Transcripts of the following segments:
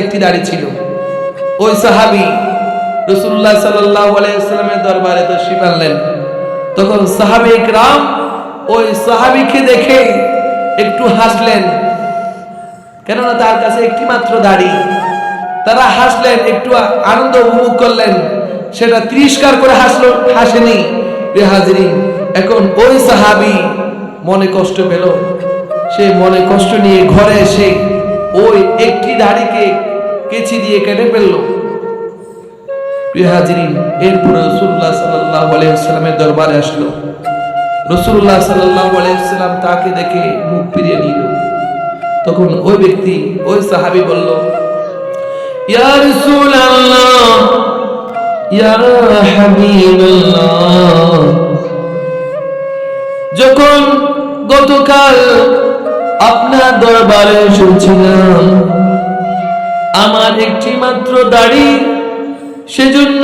একটি দাড়ি ছিল। ওই সাহাবী রাসূলুল্লাহ সাল্লাল্লাহু আলাইহি ওয়াসাল্লামের দরবারে তাশরীফ আনলেন। তখন সাহাবে ইকরাম ওই সাহাবীকে দেখে একটু হাসলেন, কেননা তার কাছে একটি মাত্র দাড়ি। তারা হাসলেন, একটু আনন্দ উপভোগ করলেন, সেটা তিরস্কার করে হাসেনি। হাজিরিন, এখন ওই সাহাবী মনে কষ্ট পেল। সে মনে কষ্ট নিয়ে ঘরে এসে ওই একটি দাড়িকে কেচি দিয়ে কেটে ফেলল। হাজিরিন, এরপর রাসূলুল্লাহ সাল্লাল্লাহু আলাইহি ওয়াসাল্লামের দরবারে আসলো। রাসূলুল্লাহ সাল্লাল্লাহু আলাইহি ওয়াসাল্লাম তাকে দেখে মুখ ফিরিয়ে নিল। তখন ওই ব্যক্তি, ওই সাহাবী বলল, ইয়া রাসূলুল্লাহ, ইয়া হাবিবাল্লাহ, যখন গতকাল আপনার দরবারে এসেছিলাম, আমার একটি মাত্র দাড়ি, সেজন্য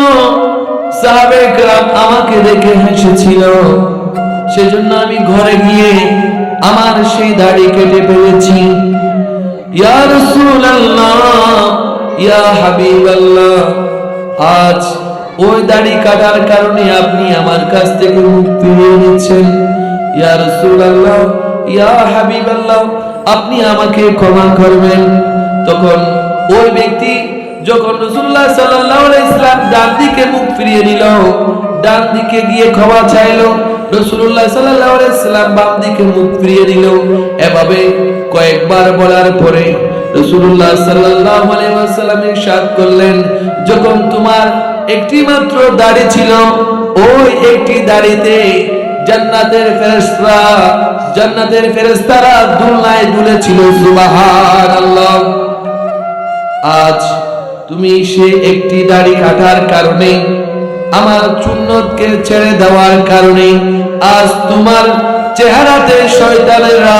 সাহাবে কেরাম আমাকে দেখে হেসেছিল। সেজন্য আমি ঘরে গিয়ে আমার সেই দাড়ি কেটে ফেলেছি। ইয়া রাসূলুল্লাহ, ইয়া হাবিবাল্লাহ, আজ ওই দাড়ি কাটার কারণে আপনি আমার কাছ থেকে মুখ ফিরিয়ে নিচ্ছেন। ইয়া রাসূলুল্লাহ, ইয়া হাবিবাল্লাহ, আপনি আমাকে ক্ষমা করবেন। তখন ওই ব্যক্তি যখন রাসূলুল্লাহ সাল্লাল্লাহু আলাইহি ওয়াসাল্লাম ডান দিকে মুখ ফিরিয়ে নিল, ডান দিকে গিয়ে ক্ষমা চাইলো, রাসূলুল্লাহ সাল্লাল্লাহু আলাইহি ওয়াসাল্লাম বাম দিকে মুখ ফিরিয়ে নিল। এভাবে কয়েকবার বলার পরে রাসূলুল্লাহ সাল্লাল্লাহু আলাইহি ওয়াসাল্লাম ইরশাদ করলেন, যখন তোমার একটি মাত্র দাড়ি ছিল, ওই একটি দাড়িতে জান্নাতের ফেরেশতারা দুলনায় দুলেছিল। সুবহানাল্লাহ। আজ তুমি সে একটি দাড়ি কাটার কারণে, আমার সুন্নতকে ছেড়ে দেওয়ার কারণে আজ তোমার চেহারাতে শয়তানেরা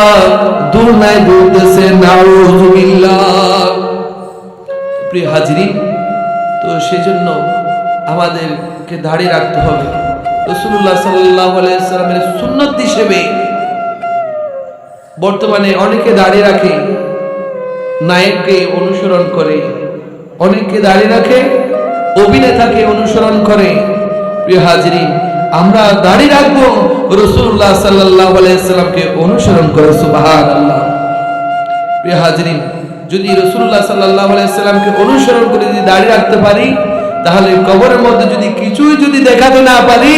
দুলনায় দুলতেছে। নাউযুবিল্লাহ। প্রিয় হাজিরিন, তো সেজন্য আমাদেরকে দাড়ি রাখতে হবে। রাসূলুল্লাহ সাল্লাল্লাহু আলাইহি ওয়াসাল্লামের সুন্নত হিসেবে বর্তমানে অনেকে দাড়ি রাখে, নায়ককে অনুসরণ করে, অনেকে দাড়ি রাখে অভিনেতাকে অনুসরণ করে। প্রিয় হাজিরিন, আমরা দাড়ি রাখবো রাসূলুল্লাহ সাল্লাল্লাহু আলাইহি ওয়াসাল্লামকে অনুসরণ করে। সুবহানাল্লাহ। প্রিয় হাজিরিন, যদি রাসূলুল্লাহ সাল্লাল্লাহু আলাইহি ওয়াসাল্লামকে অনুসরণ করে যদি দাড়ি রাখতে পারি, তাহলে কবরের মধ্যে যদি কিছুই যদি দেখাতে না পারি,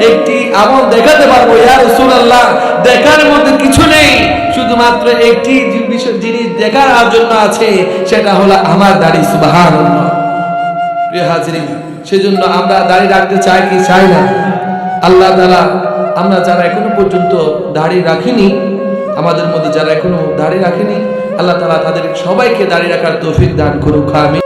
একটি আমল দেখাতে পারবো। ইয়া রাসূলুল্লাহ, দেখার মধ্যে কিছু নেই, শুধুমাত্র একটি জিনিস দেখার জন্য আছে, সেটা হলো আমার দাড়ি। সুবহানাল্লাহ। প্রিয় হাজিরিন, সেজন্য আমরা দাড়ি রাখতে চাই কি চাই না? আল্লাহ তাআলা আমরা যারা এখনো পর্যন্ত দাড়ি রাখিনি, আমাদের মধ্যে যারা এখনো দাড়ি রাখেনি, আল্লাহ তাআলা তাদের সবাইকে দাড়ি রাখার তৌফিক দান করুক। আমিন।